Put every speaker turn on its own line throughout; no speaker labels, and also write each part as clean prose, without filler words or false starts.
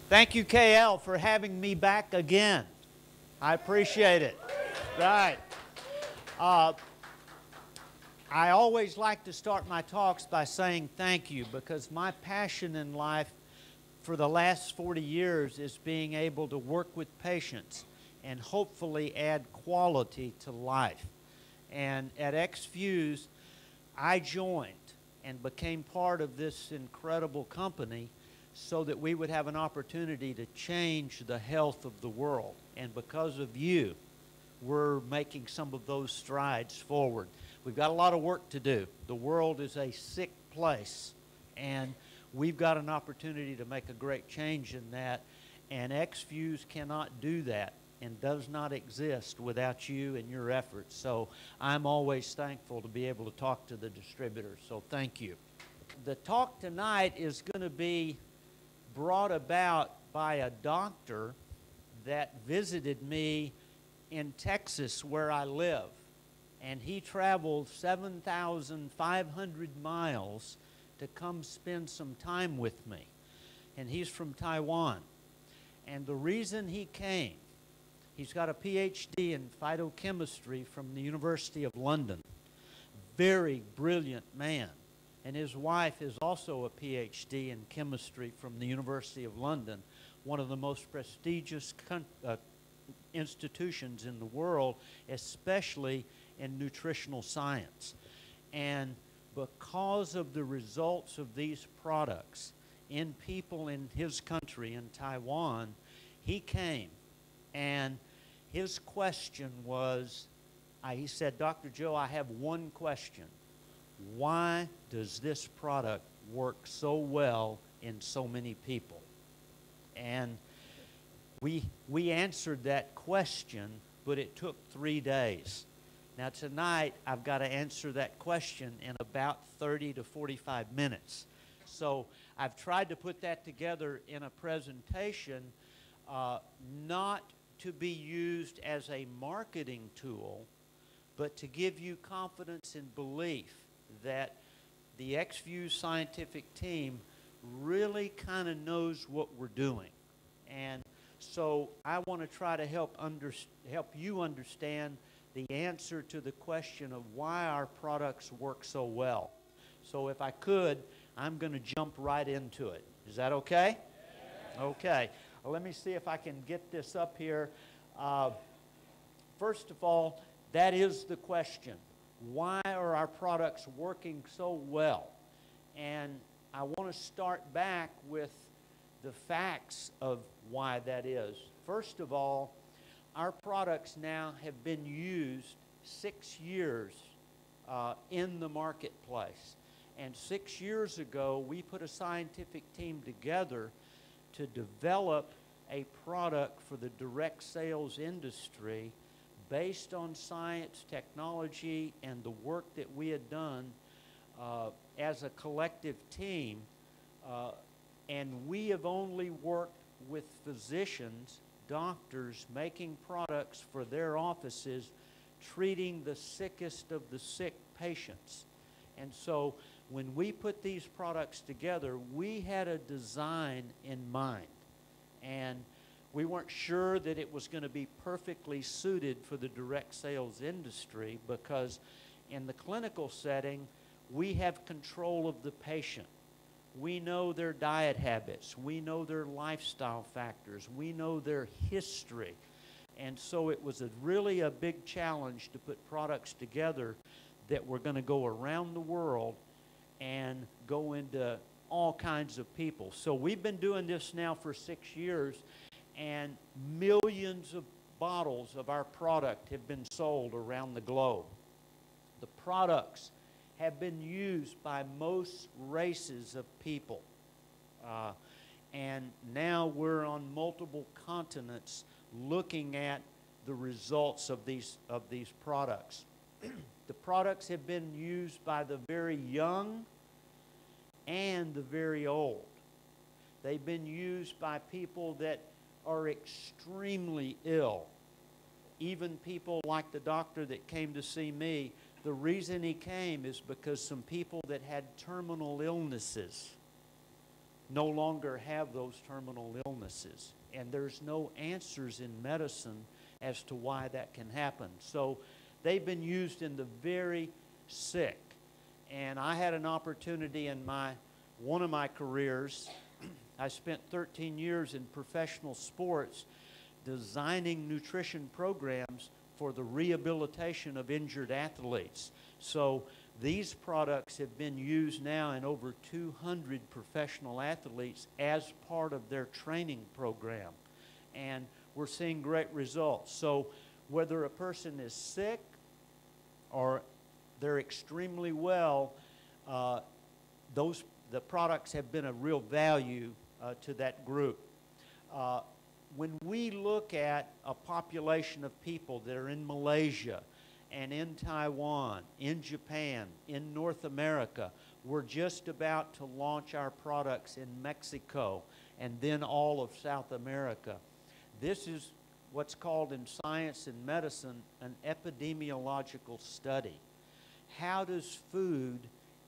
Thank you, KL, for having me back again. I appreciate it. Right. I always like to start my talks by saying thank you, because my passion in life for the last 40 years is being able to work with patients and hopefully add quality to life. And at eXfuze, I joined and became part of this incredible company so that we would have an opportunity to change the health of the world. And because of you, we're making some of those strides forward. We've got a lot of work to do. The world is a sick place, and we've got an opportunity to make a great change in that, and eXfuze cannot do that and does not exist without you and your efforts. So I'm always thankful to be able to talk to the distributors, so thank you. The talk tonight is going to be brought about by a doctor that visited me in Texas, where I live, and he traveled 7,500 miles to come spend some time with me. And he's from Taiwan. And the reason he came, he's got a PhD in phytochemistry from the University of London. Very brilliant man. And his wife is also a PhD in chemistry from the University of London, one of the most prestigious institutions in the world, especially in nutritional science. And because of the results of these products in people in his country, in Taiwan, he came, and his question was, he said, "Dr. Joe, I have one question. Why does this product work so well in so many people?" And we answered that question, but it took 3 days. Now tonight, I've got to answer that question in about 30 to 45 minutes. So I've tried to put that together in a presentation, not to be used as a marketing tool, but to give you confidence and belief that the eXfuze scientific team really kind of knows what we're doing. And so I want to try to help you understand the answer to the question of why our products work so well. So if I could, I'm going to jump right into it. Is that okay? Yeah. Okay. Well, let me see if I can get this up here. First of all, that is the question. Why are our products working so well? And I want to start back with the facts of why that is. First of all, our products now have been used 6 years in the marketplace. And 6 years ago, we put a scientific team together to develop a product for the direct sales industry based on science, technology, and the work that we had done as a collective team. And we have only worked with physicians, doctors, making products for their offices, treating the sickest of the sick patients. And so when we put these products together, we had a design in mind. And we weren't sure that it was going to be perfectly suited for the direct sales industry, because in the clinical setting, we have control of the patient. We know their diet habits. We know their lifestyle factors. We know their history. And so it was really a big challenge to put products together that were going to go around the world and go into all kinds of people. So we've been doing this now for 6 years, and millions of bottles of our product have been sold around the globe. The products have been used by most races of people. And now we're on multiple continents looking at the results of these products. The products have been used by the very young and the very old. They've been used by people that are extremely ill. Even people like the doctor that came to see me, the reason he came is because some people that had terminal illnesses no longer have those terminal illnesses. And there's no answers in medicine as to why that can happen. So they've been used in the very sick. And I had an opportunity in one of my careers. I spent 13 years in professional sports designing nutrition programs for the rehabilitation of injured athletes. So these products have been used now in over 200 professional athletes as part of their training program. And we're seeing great results. So whether a person is sick or they're extremely well, the products have been a real value to that group. When we look at a population of people that are in Malaysia and in Taiwan, in Japan, in North America, we're just about to launch our products in Mexico and then all of South America. This is what's called in science and medicine an epidemiological study. How does food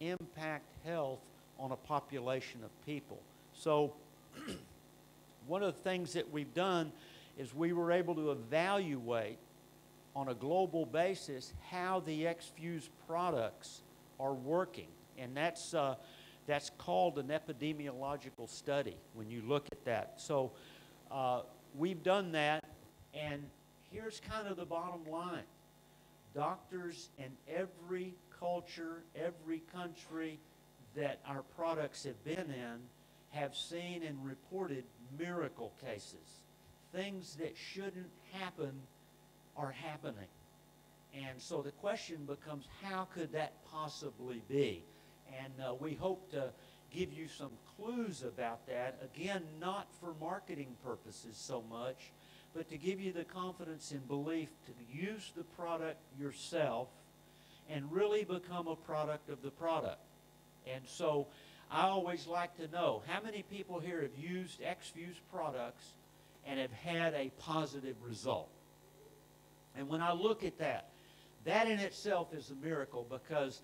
impact health on a population of people? So one of the things that we've done is we were able to evaluate on a global basis how the eXfuze products are working. And that's called an epidemiological study when you look at that. So we've done that, and here's kind of the bottom line. Doctors in every culture, every country that our products have been in have seen and reported miracle cases. Things that shouldn't happen are happening. And so the question becomes, how could that possibly be? And we hope to give you some clues about that. Again, not for marketing purposes so much, but to give you the confidence and belief to use the product yourself and really become a product of the product. And so I always like to know, how many people here have used eXfuze products and have had a positive result? And when I look at that, that in itself is a miracle, because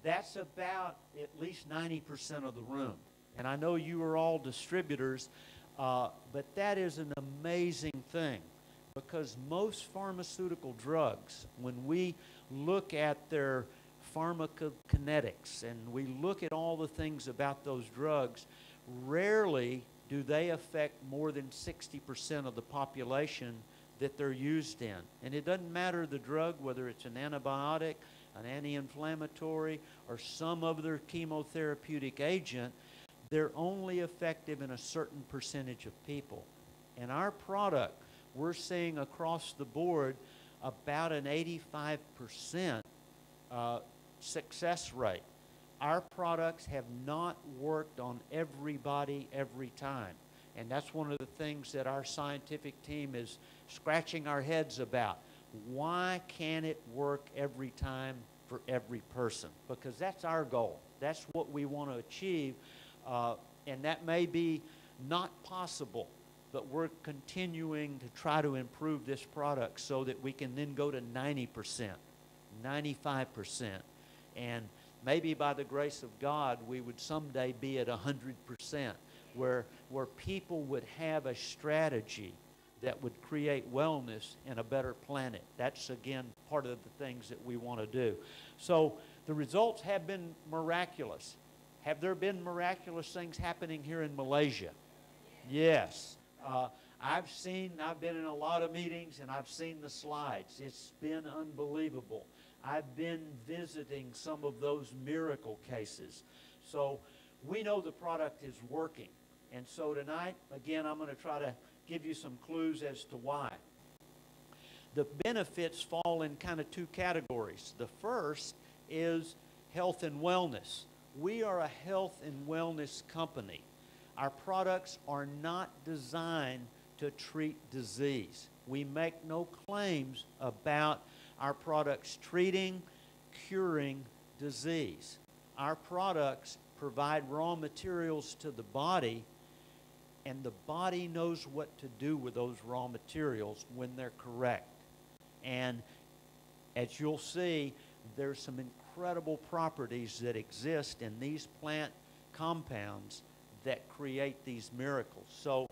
that's about at least 90% of the room. And I know you are all distributors, but that is an amazing thing, because most pharmaceutical drugs, when we look at their pharmacokinetics and we look at all the things about those drugs, rarely do they affect more than 60% of the population that they're used in. And it doesn't matter the drug, whether it's an antibiotic, an anti-inflammatory, or some other chemotherapeutic agent, they're only effective in a certain percentage of people. And our product, we're seeing across the board about an 85% success rate. Our products have not worked on everybody every time. And that's one of the things that our scientific team is scratching our heads about. Why can't it work every time for every person? Because that's our goal. That's what we want to achieve. And that may be not possible, but we're continuing to try to improve this product so that we can then go to 90%, 95%. And maybe by the grace of God, we would someday be at 100%, where people would have a strategy that would create wellness and a better planet. That's, again, part of the things that we want to do. So the results have been miraculous. Have there been miraculous things happening here in Malaysia? Yes. I've been in a lot of meetings, and I've seen the slides. It's been unbelievable. I've been visiting some of those miracle cases. So we know the product is working. And so tonight, again, I'm going to try to give you some clues as to why. The benefits fall in kind of two categories. The first is health and wellness. We are a health and wellness company. Our products are not designed to treat disease. We make no claims about our products treating, curing disease. Our products provide raw materials to the body, and the body knows what to do with those raw materials when they're correct. And as you'll see, there's some incredible properties that exist in these plant compounds that create these miracles. So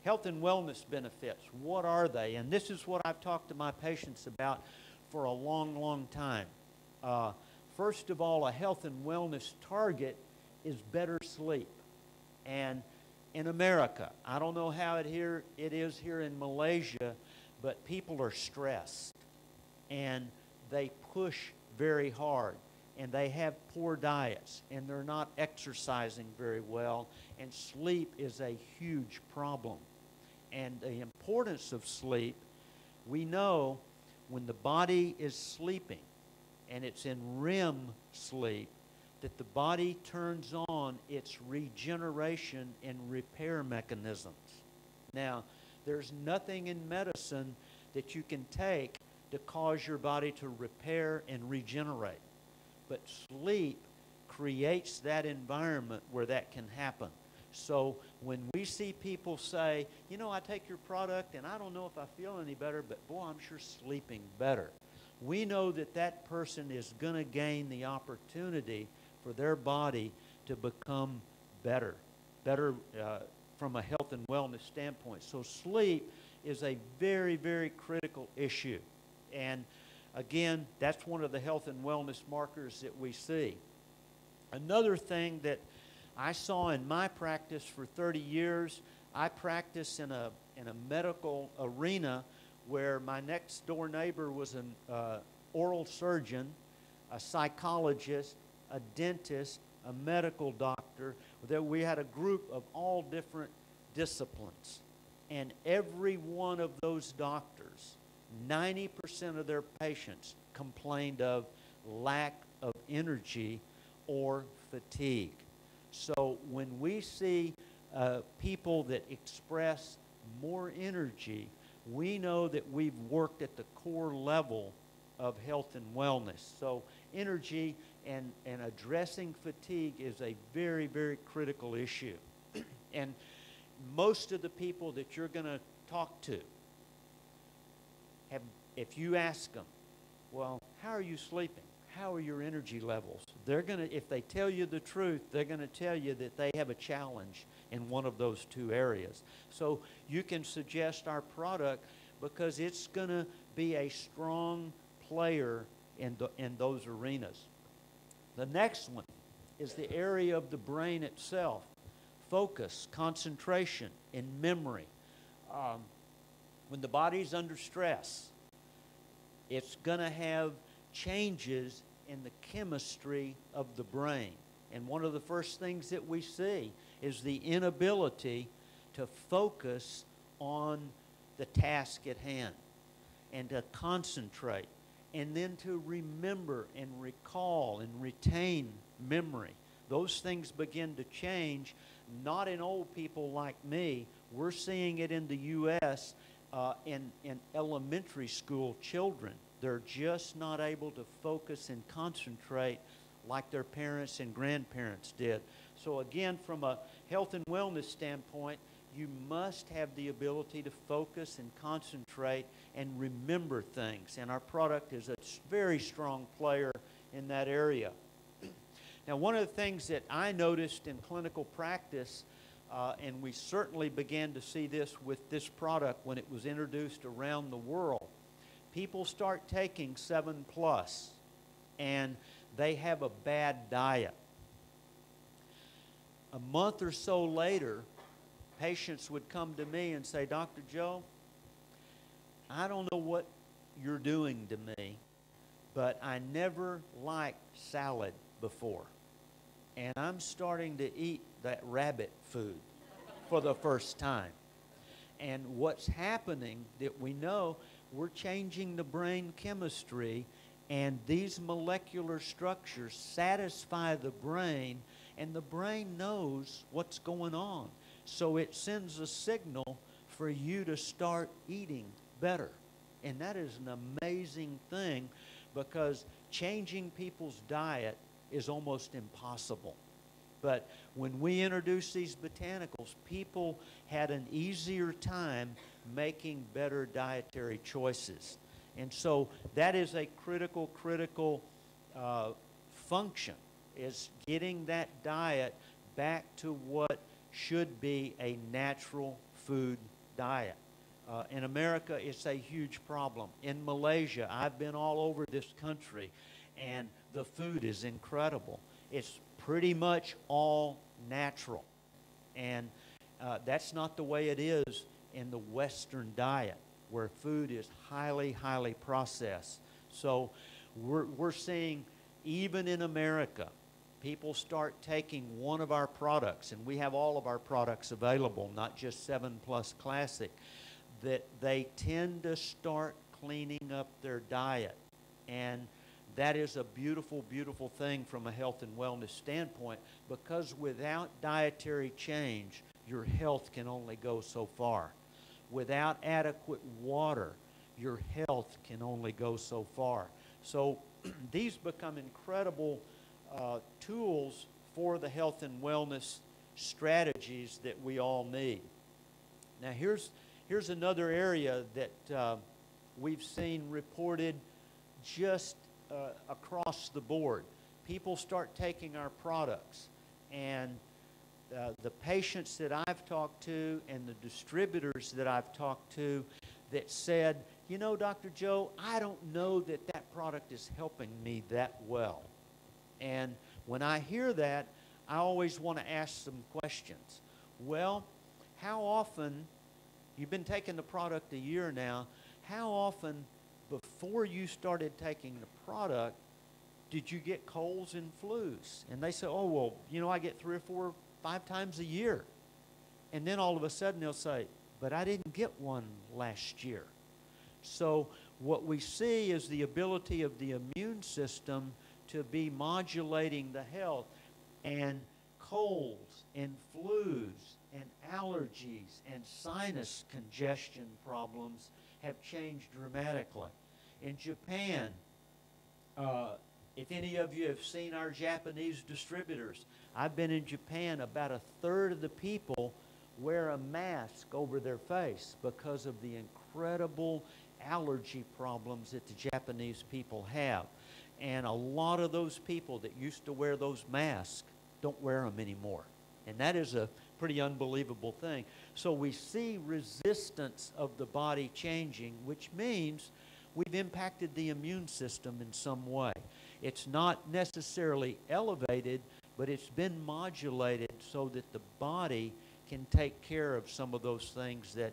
health and wellness benefits, what are they? And this is what I've talked to my patients about for a long, long time. First of all, a health and wellness target is better sleep. And in America, I don't know how it is here in Malaysia, but people are stressed and they push very hard and they have poor diets and they're not exercising very well, and sleep is a huge problem. And the importance of sleep, we know when the body is sleeping and it's in REM sleep, that the body turns on its regeneration and repair mechanisms. Now, there's nothing in medicine that you can take to cause your body to repair and regenerate. But sleep creates that environment where that can happen. So when we see people say, you know, I take your product and I don't know if I feel any better, but boy, I'm sure sleeping better. We know that that person is going to gain the opportunity for their body to become better from a health and wellness standpoint. So sleep is a very, very critical issue. And again, that's one of the health and wellness markers that we see. Another thing that I saw in my practice for 30 years, I practiced in a medical arena where my next door neighbor was an oral surgeon, a psychologist, a dentist, a medical doctor. That we had a group of all different disciplines. And every one of those doctors, 90% of their patients complained of lack of energy or fatigue. So when we see people that express more energy, we know that we've worked at the core level of health and wellness. So energy and addressing fatigue is a very, very critical issue. And most of the people that you're going to talk to, if you ask them, well, how are you sleeping? How are your energy levels? They're going to, if they tell you the truth, they're going to tell you that they have a challenge in one of those two areas. So you can suggest our product because it's going to be a strong player in those arenas. The next one is the area of the brain itself. Focus, concentration, and memory. When the body's under stress, it's going to have changes in the chemistry of the brain. And one of the first things that we see is the inability to focus on the task at hand and to concentrate and then to remember and recall and retain memory. Those things begin to change, not in old people like me. We're seeing it in the U.S. In elementary school children. They're just not able to focus and concentrate like their parents and grandparents did. So again, from a health and wellness standpoint, you must have the ability to focus and concentrate and remember things. And our product is a very strong player in that area. Now, one of the things that I noticed in clinical practice, and we certainly began to see this with this product when it was introduced around the world, people start taking 7+, and they have a bad diet. A month or so later, patients would come to me and say, Dr. Joe, I don't know what you're doing to me, but I never liked salad before. And I'm starting to eat that rabbit food for the first time. And what's happening that we know, we're changing the brain chemistry, and these molecular structures satisfy the brain, and the brain knows what's going on. So it sends a signal for you to start eating better. And that is an amazing thing, because changing people's diet is almost impossible. But when we introduced these botanicals, people had an easier time making better dietary choices. And so that is a critical function, is getting that diet back to what should be a natural food diet. In America, it's a huge problem. In Malaysia, I've been all over this country, and the food is incredible. It's pretty much all natural. And that's not the way it is in the Western diet, where food is highly, highly processed. So we're seeing, even in America, people start taking one of our products, and we have all of our products available, not just 7 Plus Classic, that they tend to start cleaning up their diet. And that is a beautiful, beautiful thing from a health and wellness standpoint, because without dietary change, your health can only go so far. Without adequate water, your health can only go so far. So these become incredible tools for the health and wellness strategies that we all need. Now here's another area that we've seen reported just across the board. People start taking our products, and the patients that I've talked to and the distributors that I've talked to that said, you know, Dr. Joe, I don't know that that product is helping me that well. And when I hear that, I always want to ask some questions. Well, how often, you've been taking the product a year now, how often before you started taking the product did you get colds and flus? And they say, oh, well, you know, I get 3 or 4, 5 times a year. And then all of a sudden they'll say, but I didn't get one last year. So what we see is the ability of the immune system to be modulating the health, and colds and flus and allergies and sinus congestion problems have changed dramatically. In Japan, if any of you have seen our Japanese distributors, I've been in Japan, about 1/3 of the people wear a mask over their face because of the incredible allergy problems that the Japanese people have. And a lot of those people that used to wear those masks don't wear them anymore. And that is a pretty unbelievable thing. So we see resistance of the body changing, which means we've impacted the immune system in some way. It's not necessarily elevated, but it's been modulated so that the body can take care of some of those things that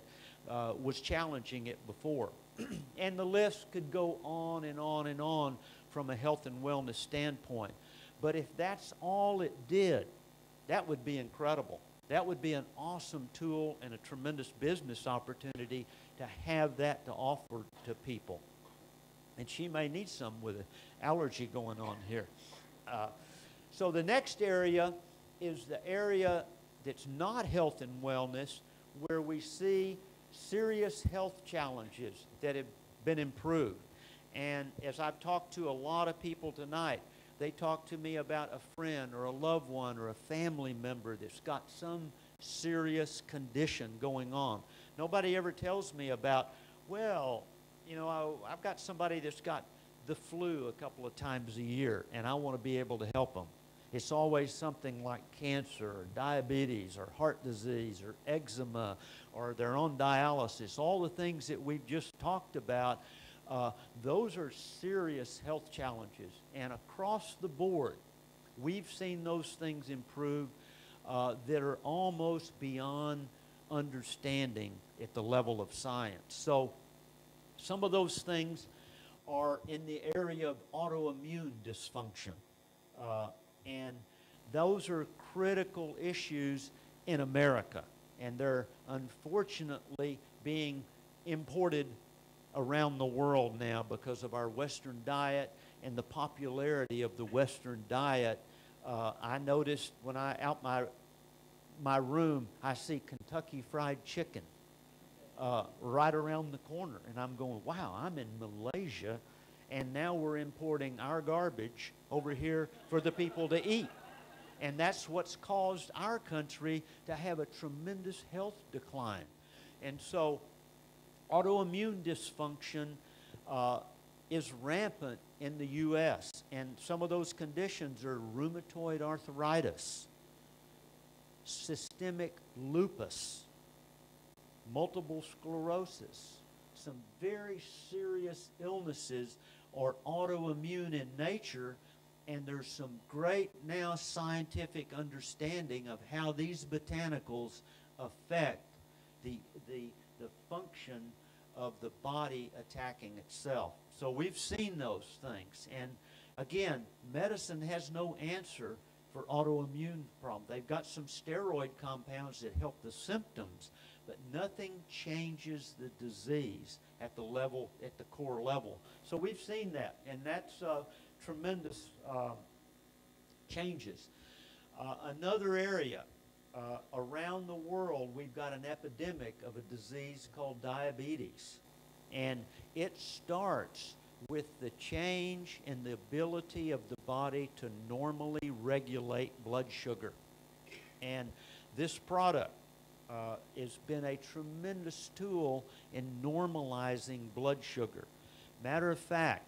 was challenging it before. And the list could go on and on and on from a health and wellness standpoint. But if that's all it did, that would be incredible. That would be an awesome tool and a tremendous business opportunity to have that to offer to people. And she may need some with an allergy going on here. So the next area is the area that's not health and wellness, where we see serious health challenges that have been improved. And as I've talked to a lot of people tonight, they talk to me about a friend or a loved one or a family member that's got some serious condition going on. Nobody ever tells me about, well, you know, I've got somebody that's got the flu a couple of times a year, and I want to be able to help them. It's always something like cancer or diabetes or heart disease or eczema, or they're on dialysis. All the things that we've just talked about, those are serious health challenges. And across the board, we've seen those things improve that are almost beyond understanding at the level of science. So some of those things are in the area of autoimmune dysfunction. And those are critical issues in America. And they're unfortunately being imported around the world now because of our Western diet and the popularity of the Western diet. I noticed when I out my room, I see Kentucky Fried Chicken right around the corner. And I'm going, wow, I'm in Malaysia, and now we're importing our garbage over here for the people to eat. And that's what's caused our country to have a tremendous health decline. And so autoimmune dysfunction is rampant in the U.S., and some of those conditions are rheumatoid arthritis, systemic lupus, multiple sclerosis. Some very serious illnesses are autoimmune in nature, and there's some great now scientific understanding of how these botanicals affect the function of the body attacking itself. So we've seen those things. And again, medicine has no answer for autoimmune problems. They've got some steroid compounds that help the symptoms, but nothing changes the disease at the level, at the core level. So we've seen that, and that's tremendous changes. Another area, around the world, we've got an epidemic of a disease called diabetes. And it starts with the change in the ability of the body to normally regulate blood sugar. And this product has been a tremendous tool in normalizing blood sugar. Matter of fact,